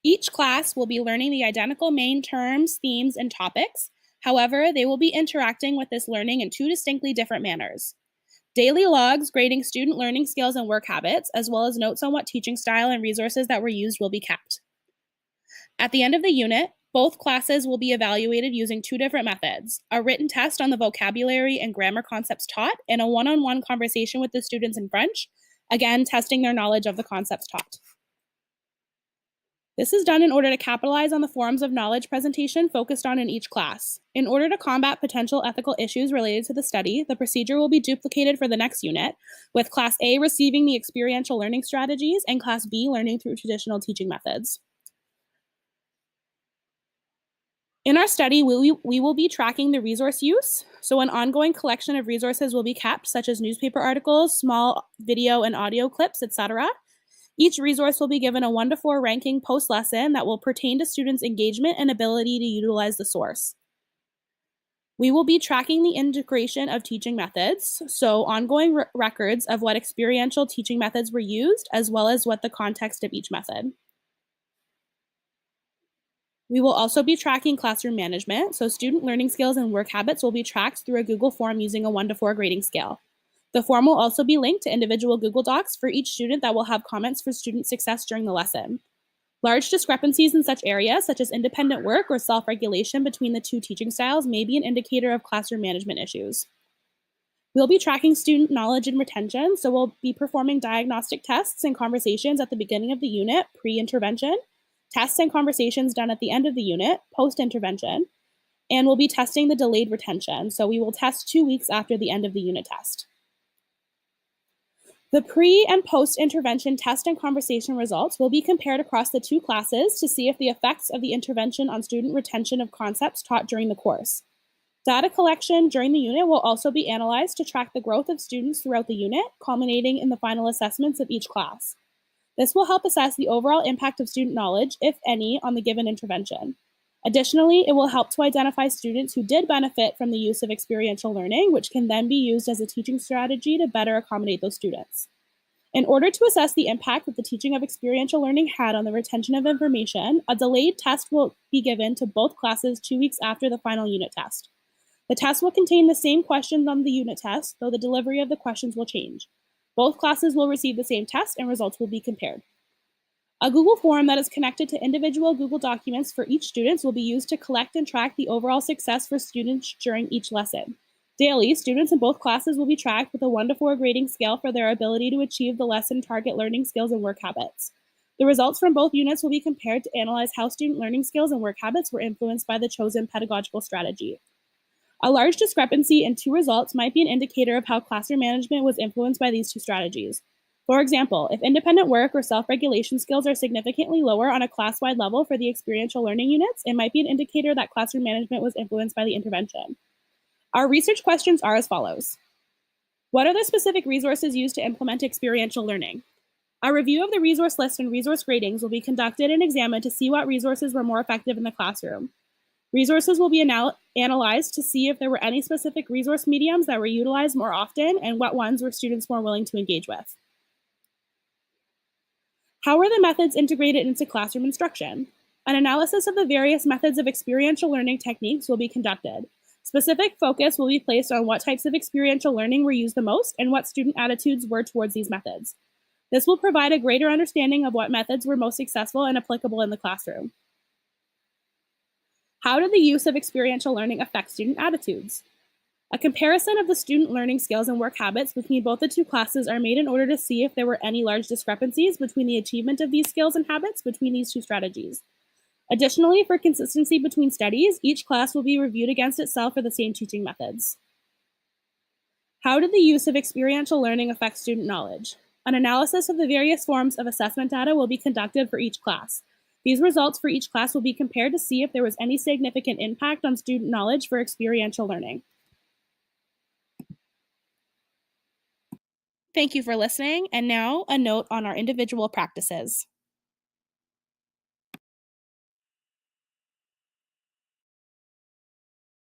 Each class will be learning the identical main terms, themes, and topics. However, they will be interacting with this learning in two distinctly different manners. Daily logs grading student learning skills and work habits, as well as notes on what teaching style and resources that were used, will be kept. At the end of the unit, both classes will be evaluated using two different methods: a written test on the vocabulary and grammar concepts taught, and a one-on-one conversation with the students in French, again, testing their knowledge of the concepts taught. This is done in order to capitalize on the forms of knowledge presentation focused on in each class. In order to combat potential ethical issues related to the study, the procedure will be duplicated for the next unit, with Class A receiving the experiential learning strategies and Class B learning through traditional teaching methods. In our study, we will be tracking the resource use, so an ongoing collection of resources will be kept, such as newspaper articles, small video and audio clips, etc. Each resource will be given a 1 to 4 ranking post-lesson that will pertain to students' engagement and ability to utilize the source. We will be tracking the integration of teaching methods, so ongoing records of what experiential teaching methods were used, as well as what the context of each method. We will also be tracking classroom management, so student learning skills and work habits will be tracked through a Google form using a 1 to 4 grading scale. The form will also be linked to individual Google Docs for each student that will have comments for student success during the lesson. Large discrepancies in such areas, such as independent work or self-regulation between the two teaching styles, may be an indicator of classroom management issues. We'll be tracking student knowledge and retention, so we'll be performing diagnostic tests and conversations at the beginning of the unit, pre-intervention, tests and conversations done at the end of the unit, post-intervention, and we'll be testing the delayed retention, so we will test 2 weeks after the end of the unit test. The pre- and post-intervention test and conversation results will be compared across the two classes to see if the effects of the intervention on student retention of concepts taught during the course. Data collection during the unit will also be analyzed to track the growth of students throughout the unit, culminating in the final assessments of each class. This will help assess the overall impact of student knowledge, if any, on the given intervention. Additionally, it will help to identify students who did benefit from the use of experiential learning, which can then be used as a teaching strategy to better accommodate those students. In order to assess the impact that the teaching of experiential learning had on the retention of information, a delayed test will be given to both classes 2 weeks after the final unit test. The test will contain the same questions on the unit test, though the delivery of the questions will change. Both classes will receive the same test and results will be compared. A Google form that is connected to individual Google documents for each student will be used to collect and track the overall success for students during each lesson. Daily, students in both classes will be tracked with a 1 to 4 grading scale for their ability to achieve the lesson target learning skills and work habits. The results from both units will be compared to analyze how student learning skills and work habits were influenced by the chosen pedagogical strategy. A large discrepancy in two results might be an indicator of how classroom management was influenced by these two strategies. For example, if independent work or self-regulation skills are significantly lower on a class-wide level for the experiential learning units, it might be an indicator that classroom management was influenced by the intervention. Our research questions are as follows. What are the specific resources used to implement experiential learning? A review of the resource list and resource gradings will be conducted and examined to see what resources were more effective in the classroom. Resources will be analyzed to see if there were any specific resource mediums that were utilized more often and what ones were students more willing to engage with. How are the methods integrated into classroom instruction? An analysis of the various methods of experiential learning techniques will be conducted. Specific focus will be placed on what types of experiential learning were used the most and what student attitudes were towards these methods. This will provide a greater understanding of what methods were most successful and applicable in the classroom. How did the use of experiential learning affect student attitudes? A comparison of the student learning skills and work habits between both the two classes are made in order to see if there were any large discrepancies between the achievement of these skills and habits between these two strategies. Additionally, for consistency between studies, each class will be reviewed against itself for the same teaching methods. How did the use of experiential learning affect student knowledge? An analysis of the various forms of assessment data will be conducted for each class. These results for each class will be compared to see if there was any significant impact on student knowledge for experiential learning. Thank you for listening, and now a note on our individual practices.